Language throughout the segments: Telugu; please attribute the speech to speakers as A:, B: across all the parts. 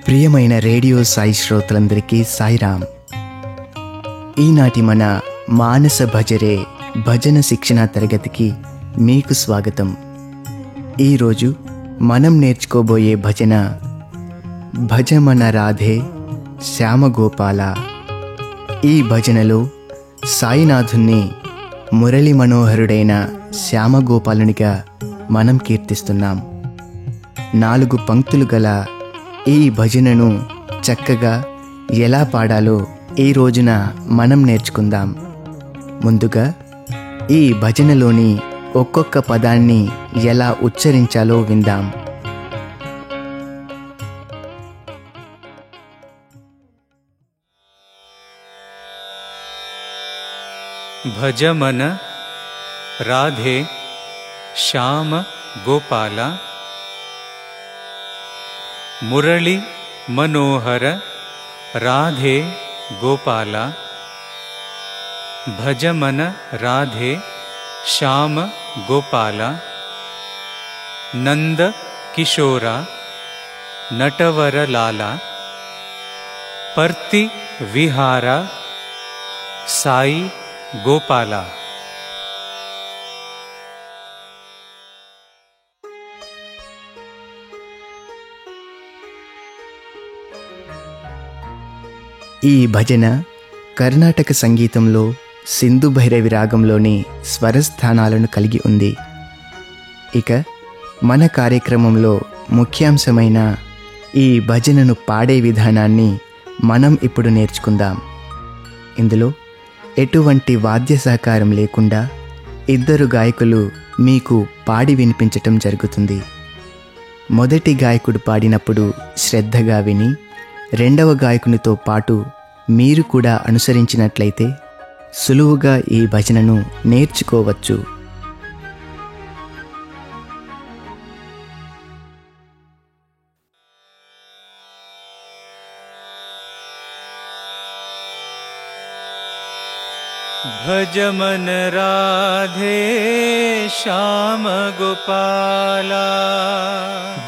A: ప్రియమైన రేడియో సాయి శ్రోతలందరికీ సాయిరామ్. ఈనాటి మన మానస భజరే భజన శిక్షణ తరగతికి మీకు స్వాగతం. ఈరోజు మనం నేర్చుకోబోయే భజన భజమన రాధే శ్యామగోపాల. ఈ భజనలో సాయినాథుణ్ణి మురళి మనోహరుడైన శ్యామగోపాలునిగా మనం కీర్తిస్తున్నాం. 4 పంక్తులు గల ఈ భజనను చక్కగా ఎలా పాడాలో ఈ రోజున మనం నేర్చుకుందాం. ముందుగా ఈ భజనలోని ఒక్కొక్క పదాన్ని ఎలా ఉచ్చరించాలో విందాం.
B: భజమన రాధే శ్యామ గోపాల, మురళి మనోహర రాధే గోపాల. భజమన రాధే శ్యామ గోపాల, నంద కిశోర నటవర లాల, పర్తి విహార సాయి గోపాల.
A: ఈ భజన కర్ణాటక సంగీతంలో సింధు భైరవి రాగంలోని స్వరస్థానాలను కలిగి ఉంది. ఇక మన కార్యక్రమంలో ముఖ్యాంశమైన ఈ భజనను పాడే విధానాన్ని మనం ఇప్పుడు నేర్చుకుందాం. ఇందులో ఎటువంటి వాద్య సహకారం లేకుండా 2 గాయకులు మీకు పాడి వినిపించటం జరుగుతుంది. మొదటి గాయకుడు పాడినప్పుడు శ్రద్ధగా విని 2వ గాయకునితో పాటు మీరు కూడా అనుసరించినట్లయితే సులువుగా ఈ భజనను నేర్చుకోవచ్చు.
B: భజమన రాధే శ్యామ గోపాల,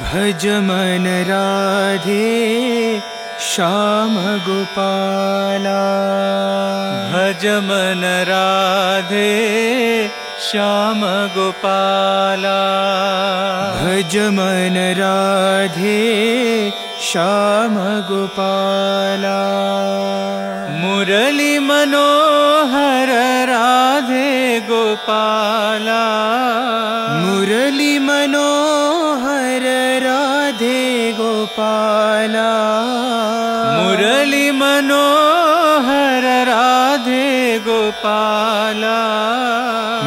C: భజమన రాధే శ్యామ గోపాల,
B: భజమన రాధే శ్యామ గోపాల,
C: భజమన రాధే శ్యామ గోపాల.
B: మురళి మనోహర రాధే గోపాల,
C: మురళి మనోహర రాధే గోపాల,
B: మురళి మనోహర రాధే గోపాల,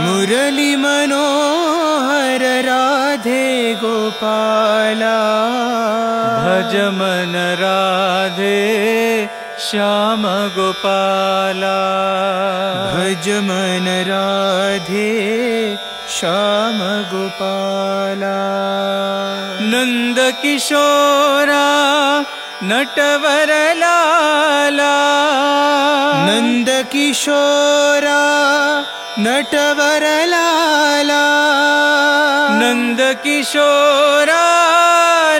C: మురళి మనోహర రాధే గోపాల.
B: భజమన రాధే శ్యామ గోపాల,
C: భజమన రాధే శ్యామ గోపాల.
B: నంద కిశోర నటవర లాల,
C: నంద కిశోర నటవర లాల,
B: నంద కిశోర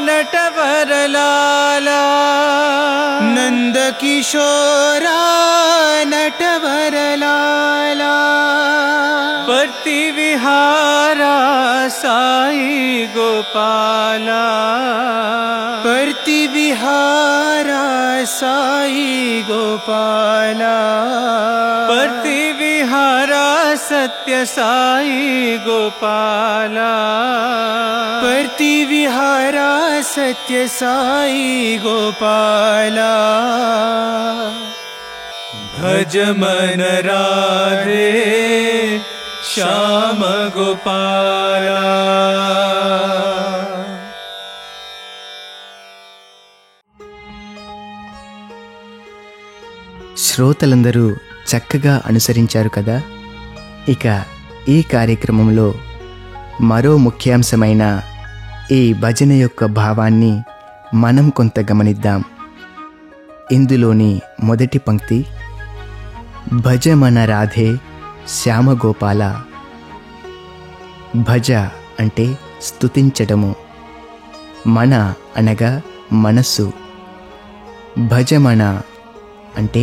B: నటవర లాల,
C: నంద కిశోర నటవర లాల.
B: పర్తి విహార సాయి గోపాల,
C: పర్తి విహార సాయి గోపాల,
B: పర్తి విహార సత్య సాయి గోపాల,
C: పర్తి విహార సత్య సాయి గోపాల.
B: భజమన రాధే శ్యామ గోపాల.
A: శ్రోతలందరూ చక్కగా అనుసరించారు కదా. ఇక ఈ కార్యక్రమంలో మరో ముఖ్యాంశమైన ఈ భజన యొక్క భావాన్ని మనం కొంత గమనిద్దాం. ఇందులోని మొదటి పంక్తి భజమన రాధే శ్యామగోపాల. భజ అంటే స్తుతించడము, మన అనగా మనస్సు, భజమణ అంటే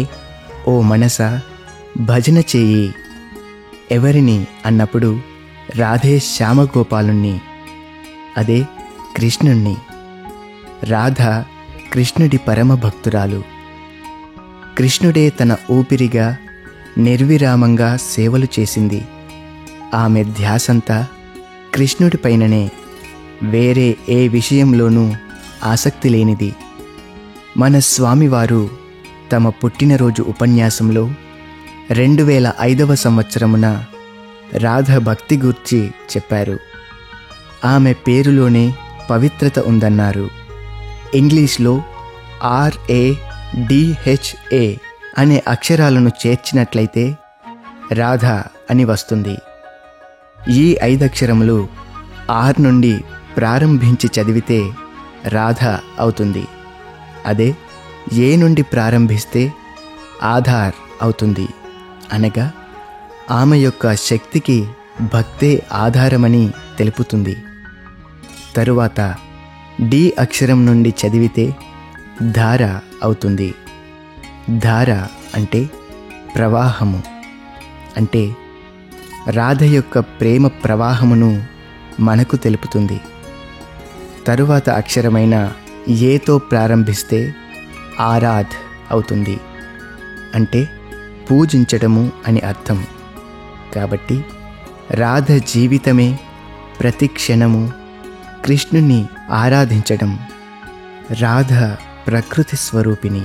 A: ఓ మనస భజన చేయి. ఎవరిని అన్నప్పుడు రాధే శ్యామగోపాలుణ్ణి, అదే కృష్ణుణ్ణి. రాధ కృష్ణుడి పరమ భక్తురాలు. కృష్ణుడే తన ఊపిరిగా నిర్విరామంగా సేవలు చేసింది. ఆమె ధ్యాసంతా కృష్ణుడిపైననే, వేరే ఏ విషయంలోనూ ఆసక్తి లేనిది. మన స్వామివారు తమ పుట్టినరోజు ఉపన్యాసంలో 2005వ సంవత్సరమున రాధ భక్తి గూర్చి చెప్పారు. ఆమె పేరులోనే పవిత్రత ఉందన్నారు. ఇంగ్లీష్లో RADHA అనే అక్షరాలను చేర్చినట్లయితే రాధ అని వస్తుంది. ఈ 5 అక్షరములు R నుండి ప్రారంభించి చదివితే రాధ అవుతుంది. అదే ఏ నుండి ప్రారంభిస్తే ఆధార్ అవుతుంది. అనగా ఆమె యొక్క శక్తికి భక్తే ఆధారమని తెలుపుతుంది. తరువాత D అక్షరం నుండి చదివితే ధార అవుతుంది. ధార అంటే ప్రవాహము, అంటే రాధ యొక్క ప్రేమ ప్రవాహమును మనకు తెలుపుతుంది. తరువాత అక్షరమైన ఏతో ప్రారంభిస్తే ఆరాధ్ అవుతుంది, అంటే పూజించడము అని అర్థం. కాబట్టి రాధ జీవితమే ప్రతి క్షణము కృష్ణుని ఆరాధించడం. రాధ ప్రకృతి స్వరూపిణి,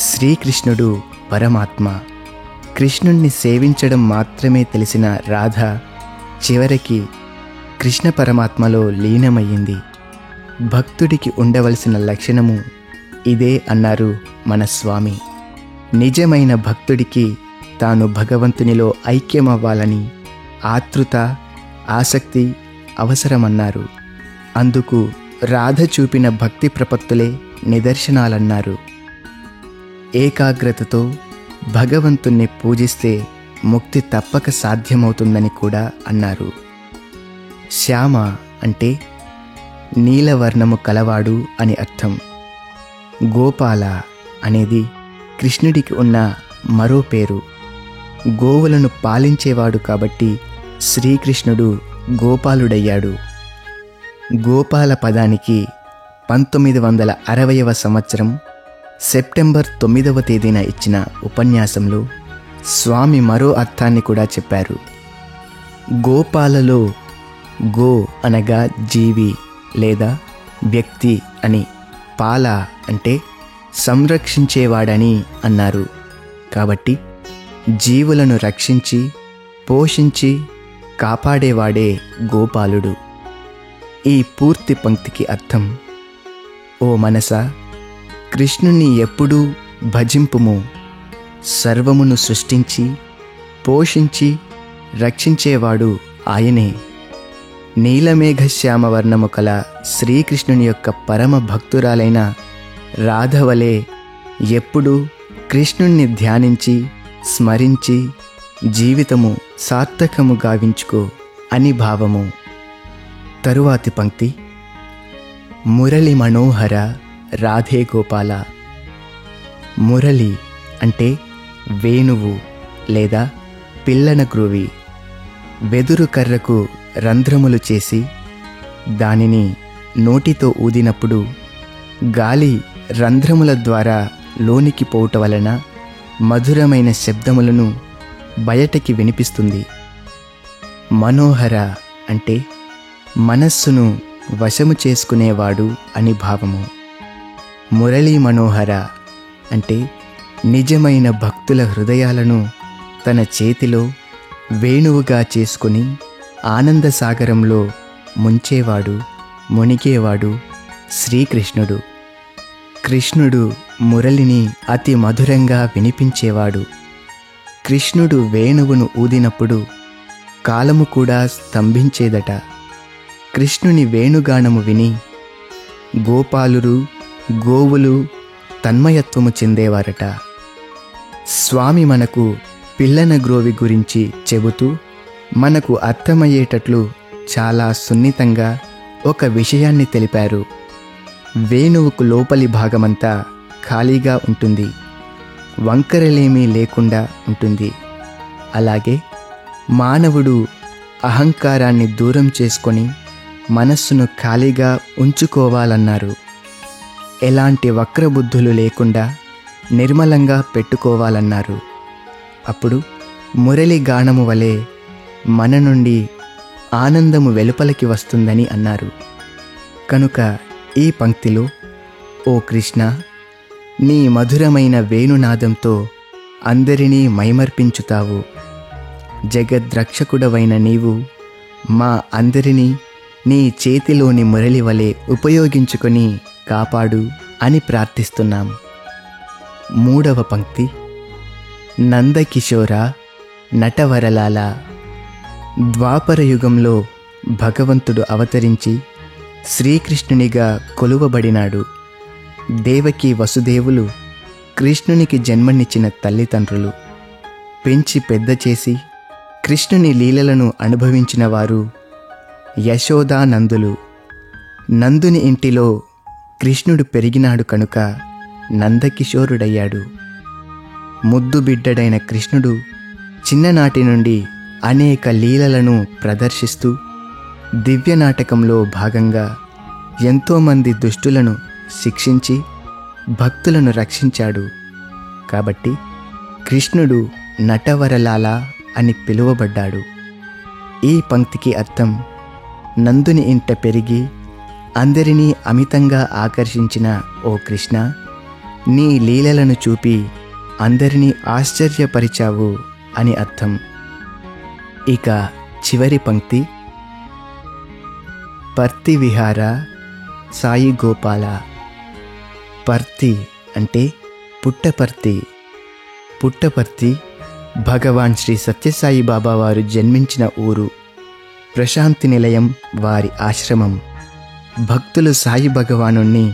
A: శ్రీకృష్ణుడు పరమాత్మ. కృష్ణుణ్ణి సేవించడం మాత్రమే తెలిసిన రాధ చివరికి కృష్ణ పరమాత్మలో లీనమయ్యింది. భక్తుడికి ఉండవలసిన లక్షణము ఇదే అన్నారు మన స్వామి. నిజమైన భక్తుడికి తాను భగవంతునిలో ఐక్యమవ్వాలని ఆతృత, ఆసక్తి అవసరమన్నారు. అందుకు రాధ చూపిన భక్తి ప్రపత్తులే నిదర్శనాలన్నారు. ఏకాగ్రతతో భగవంతుణ్ణి పూజిస్తే ముక్తి తప్పక సాధ్యమవుతుందని కూడా అన్నారు. శ్యామ అంటే నీలవర్ణము కలవాడు అని అర్థం. గోపాల అనేది కృష్ణుడికి ఉన్న మరో పేరు. గోవులను పాలించేవాడు కాబట్టి శ్రీకృష్ణుడు గోపాలుడయ్యాడు. గోపాల పదానికి 1960వ సంవత్సరం సెప్టెంబర్ 9వ తేదీన ఇచ్చిన ఉపన్యాసంలో స్వామి మరో అర్థాన్ని కూడా చెప్పారు. గోపాలలో గో అనగా జీవి లేదా వ్యక్తి అని, పాల అంటే సంరక్షించేవాడని అన్నారు. కాబట్టి జీవులను రక్షించి పోషించి కాపాడేవాడే గోపాలుడు. ఈ పూర్తి పంక్తికి అర్థం, ఓ మనసా కృష్ణుని ఎప్పుడూ భజింపుము. సర్వమును సృష్టించి పోషించి రక్షించేవాడు ఆయనే. నీలమేఘశ్యామ వర్ణము కల శ్రీకృష్ణుని యొక్క పరమ భక్తురాలైన రాధవలే ఎప్పుడూ కృష్ణుణ్ణి ధ్యానించి స్మరించి జీవితము సార్థకము గావించుకో అని భావము. తరువాతి పంక్తి, మురళి మనోహర రాధే గోపాల. మురళి అంటే వేణువు లేదా పిల్లన గ్రోవి. వెదురు కర్రకు రంధ్రములు చేసి దానిని నోటితో ఊదినప్పుడు గాలి రంధ్రముల ద్వారా లోనికి పోవుట వలన మధురమైన శబ్దములను బయటకి వినిపిస్తుంది. మనోహర అంటే మనస్సును వశము చేసుకునేవాడు అని భావము. మురళీ మనోహర అంటే నిజమైన భక్తుల హృదయాలను తన చేతిలో వేణువుగా చేసుకుని ఆనందసాగరంలో ముంచేవాడు, మునిగేవాడు శ్రీకృష్ణుడు. కృష్ణుడు మురళిని అతి మధురంగా వినిపించేవాడు. కృష్ణుడు వేణువును ఊదినప్పుడు కాలము కూడా స్తంభించేదట. కృష్ణుని వేణుగానము విని గోపాలురు, గోవులు తన్మయత్వము చెందేవారట. స్వామి మనకు పిల్లన గ్రోవి గురించి చెబుతూ మనకు అర్థమయ్యేటట్లు చాలా సున్నితంగా ఒక విషయాన్ని తెలిపారు. వేణువుకు లోపలి భాగమంతా ఖాళీగా ఉంటుంది, వంకరలేమీ లేకుండా ఉంటుంది. అలాగే మానవుడు అహంకారాన్ని దూరం చేసుకొని మనస్సును ఖాళీగా ఉంచుకోవాలన్నారు. ఎలాంటి వక్రబుద్ధులు లేకుండా నిర్మలంగా పెట్టుకోవాలన్నారు. అప్పుడు మురళి గానము వలె మన నుండి ఆనందము వెలుపలికి వస్తుందని అన్నారు. కనుక ఈ పంక్తిలో, ఓ కృష్ణ, నీ మధురమైన వేణునాదంతో అందరినీ మైమర్పించుతావు. జగద్రక్షకుడవైన నీవు మా అందరినీ నీ చేతిలోని మురళి వలె ఉపయోగించుకొని కాపాడు అని ప్రార్థిస్తున్నాం. 3వ పంక్తి, నందకిశోర నటవరలాల. ద్వాపర యుగంలో భగవంతుడు అవతరించి శ్రీకృష్ణునిగా కొలువబడినాడు. దేవకి వసుదేవులు కృష్ణునికి జన్మనిచ్చిన తల్లిదండ్రులు. పెంచి పెద్ద చేసి కృష్ణుని లీలలను అనుభవించిన వారు యశోదానందులు. నందుని ఇంటిలో కృష్ణుడు పెరిగినాడు కనుక నందకిశోరుడయ్యాడు. ముద్దు బిడ్డడైన కృష్ణుడు చిన్ననాటి నుండి అనేక లీలలను ప్రదర్శిస్తూ దివ్యనాటకంలో భాగంగా ఎంతోమంది దుష్టులను శిక్షించి భక్తులను రక్షించాడు. కాబట్టి కృష్ణుడు నటవరలాల అని పిలువబడ్డాడు. ఈ పంక్తికి అర్థం, నందుని ఇంట పెరిగి అందరినీ అమితంగా ఆకర్షించిన ఓ కృష్ణ, నీ లీలలను చూపి అందరినీ ఆశ్చర్యపరిచావు అని అర్థం. ఇక చివరి పంక్తి, పర్తి విహార సాయి గోపాల. పర్తి అంటే పుట్టపర్తి. పుట్టపర్తి భగవాన్ శ్రీ సత్యసాయి బాబా వారు జన్మించిన ఊరు. ప్రశాంతి నిలయం వారి ఆశ్రమం. భక్తులు సాయి భగవానుణ్ణి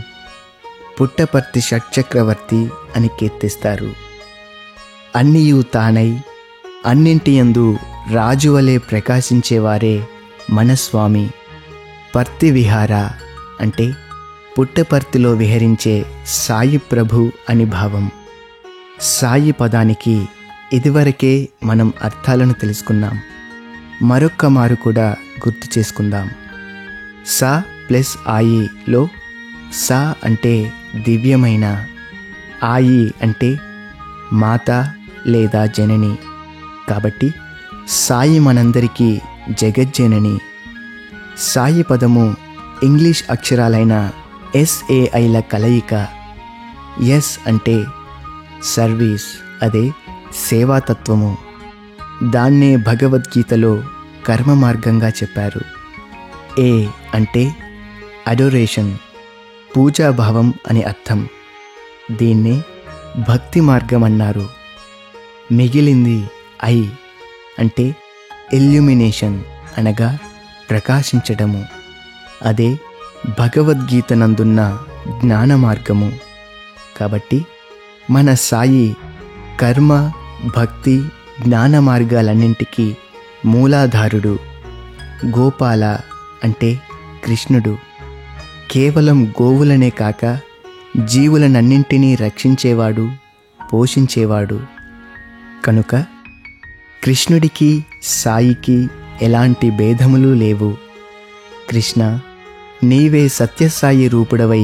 A: పుట్టపర్తి షట్చక్రవర్తి అని కీర్తిస్తారు. అన్నియూ తానై అన్నింటియందు రాజువలే ప్రకాశించేవారే మన స్వామి. పర్తి విహార అంటే పుట్టపర్తిలో విహరించే సాయి ప్రభు అని భావం. సాయి పదానికి ఇదివరకే మనం అర్థాలను తెలుసుకున్నాం. మరొక్క మారు కూడా గుర్తు చేసుకుందాం. సా ప్లస్ ఆయిలో సా అంటే దివ్యమైన, ఆయి అంటే మాత లేదా జనని. కాబట్టి సాయి మనందరికీ జగజ్జనని. సాయి పదము ఇంగ్లీష్ అక్షరాలైన SAIల కలయిక. ఎస్ అంటే సర్వీస్, అదే సేవాతత్వము. దాన్నే భగవద్గీతలో కర్మ మార్గంగా చెప్పారు. ఏ అంటే అడోరేషన్, పూజాభావం అని అర్థం. దీన్నే భక్తి మార్గం అన్నారు. మిగిలింది ఐ అంటే ఇల్యూమినేషన్, అనగా ప్రకాశించడము. అదే భగవద్గీత నందున్న జ్ఞాన మార్గము. కాబట్టి మన సాయి కర్మ, భక్తి, జ్ఞాన మార్గాలన్నింటికీ మూలాధారుడు. గోపాల అంటే కృష్ణుడు. కేవలం గోవులనే కాక జీవులనన్నింటినీ రక్షించేవాడు, పోషించేవాడు. కనుక కృష్ణుడికి సాయికి ఎలాంటి భేదములు లేవు. కృష్ణ, నీవే సత్యసాయి రూపుడవై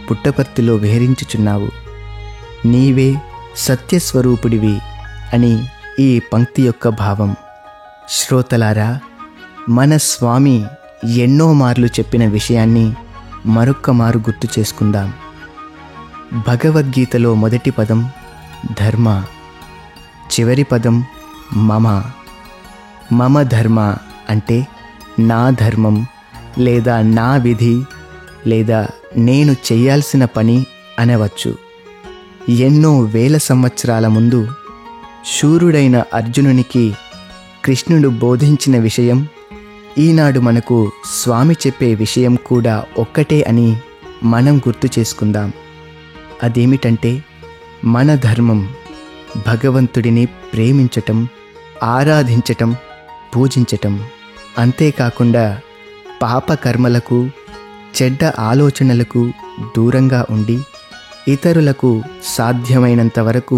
A: పుట్టపర్తిలో విహరించుచున్నావు. నీవే సత్యస్వరూపుడివి అని ఈ పంక్తి యొక్క భావం. శ్రోతలారా, మన స్వామి ఎన్నో మార్లు చెప్పిన విషయాన్ని మరొక్క మారు గుర్తు చేసుకుందాం. భగవద్గీతలో మొదటి పదం ధర్మ, చివరి పదం మమ. మమ ధర్మ అంటే నా ధర్మం లేదా నా విధి లేదా నేను చేయాల్సిన పని అనవచ్చు. ఎన్నో వేల సంవత్సరాల ముందు శూరుడైన అర్జునునికి కృష్ణుడు బోధించిన విషయం, ఈనాడు మనకు స్వామి చెప్పే విషయం కూడా ఒక్కటే అని మనం గుర్తు చేసుకుందాం. అదేమిటంటే మన ధర్మం భగవంతుడిని ప్రేమించటం, ఆరాధించటం, పూజించటం. అంతేకాకుండా పాప కర్మలకు, చెడ్డ ఆలోచనలకు దూరంగా ఉండి ఇతరులకు సాధ్యమైనంత వరకు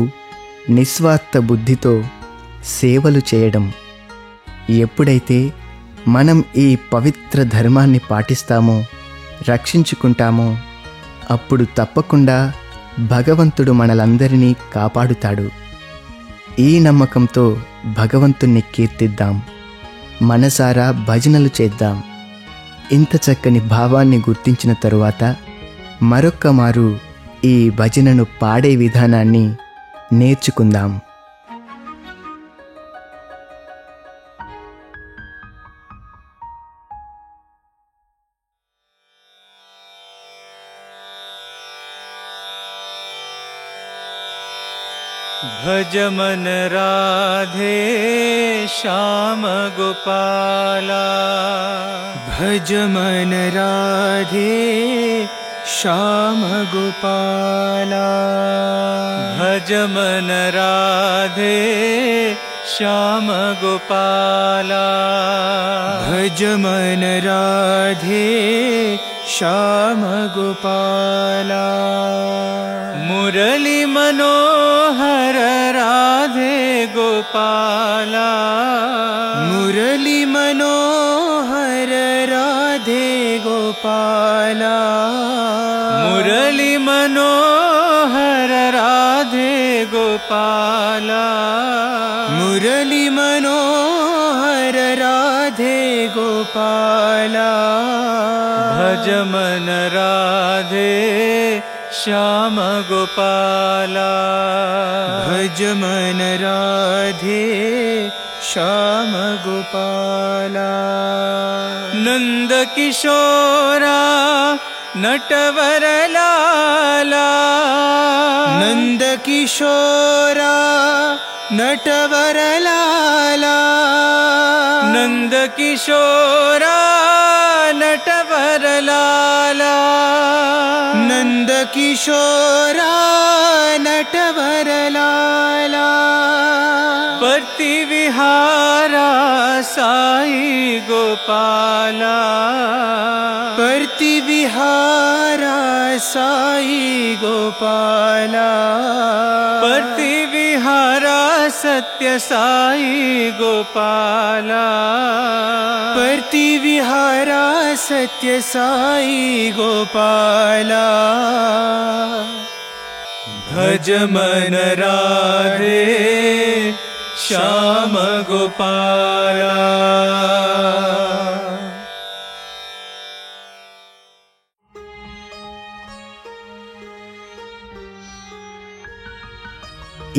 A: నిస్వార్థ బుద్ధితో సేవలు చేయడం. ఎప్పుడైతే మనం ఈ పవిత్ర ధర్మాన్ని పాటిస్తామో, రక్షించుకుంటామో, అప్పుడు తప్పకుండా భగవంతుడు మనలందరినీ కాపాడుతాడు. ఈ నమ్మకంతో భగవంతుణ్ణి కీర్తిద్దాం, మనసారా భజనలు చేద్దాం. ఇంత చక్కని భావాన్ని గుర్తించిన తరువాత మరొక్క మారు ఈ భజనను పాడే విధానాన్ని నేర్చుకుందాం.
B: भज मन राधे श्याम गोपाला,
C: भज मन राधे श्याम गोपाला,
B: भज मन राधे श्याम गोपाला,
C: भज मन राधे श्याम गोपाला,
B: मुरली मनोहर राधे गोपाला,
C: मुरली मनोहर राधे गोपाला,
B: मुरली मनोहर राधे गोपाला,
C: मुरली मनोहर राधे गोपाला,
B: भज मन राधे श्याम गोपाला,
C: भज मन राधे श्याम गोपाला,
B: नंद किशोरा नटवर लाला,
C: नंद किशोरा नटवर लाला,
B: नंद किशोरा नटवर लाला,
C: नंद किशोरा नटवर लाला,
B: परति विहारा साई गोपाला,
C: परति विहारा साई गोपाला,
B: परति विहारा सत्य साई गोपाला,
C: परति विहारा सत्य साई गोपाला,
B: भज मन राधे श्याम गोपाला.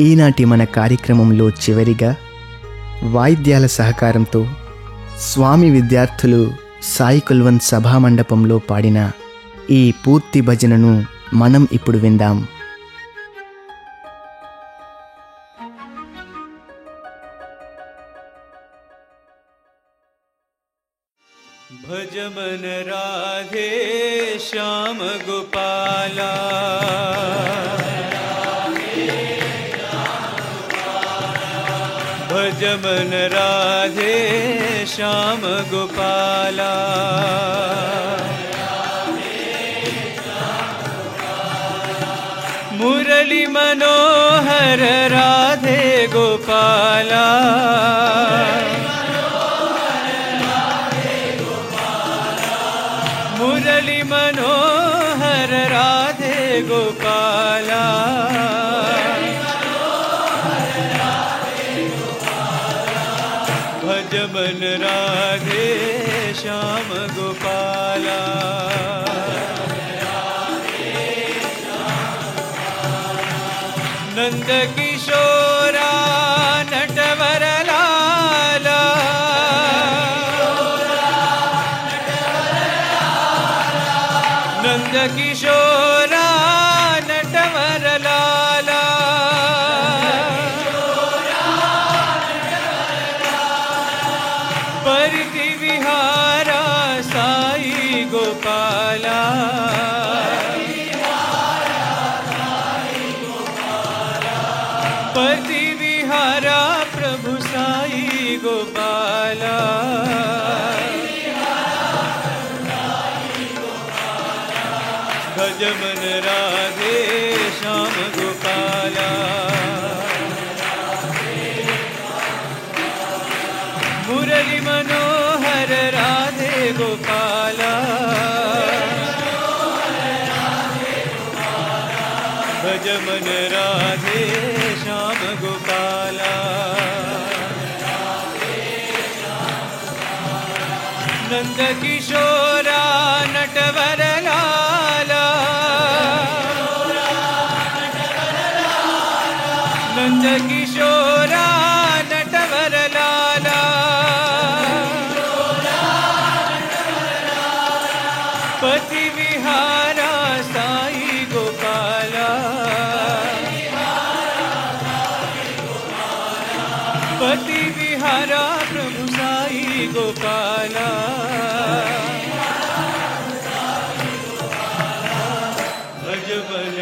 A: ఈనాటి మన కార్యక్రమంలో చివరిగా వాయిద్యాల సహకారంతో స్వామి విద్యార్థులు సాయి కుల్వంత్ సభామండపంలో పాడిన ఈ పూర్తి భజనను మనం ఇప్పుడు విందాం.
B: भज मन राधे श्याम गोपाला, भज मन राधे श्याम गोपाला, मुरली मनोहर राधे गोपाला, मुरली मनोहर राधे गोपाला, भज मन राधे श्याम गोपाला, नंद किशोरा नटवर लाला, नंद किशोरा नटवर लाला, परति विहारा साई गोपाला, परति विहारा प्रभु साई गोपाला, भज भज मन राधे श्याम गोपाला मुरली मनोहर राधे गोपाला भज मन राधे श्याम गोपाला नंद किशोरा नटवर लाला नंद किशोरा नटवर लाला पति विहारा साई गोपाला पति विहारा प्रभु साई गोपाला भज मन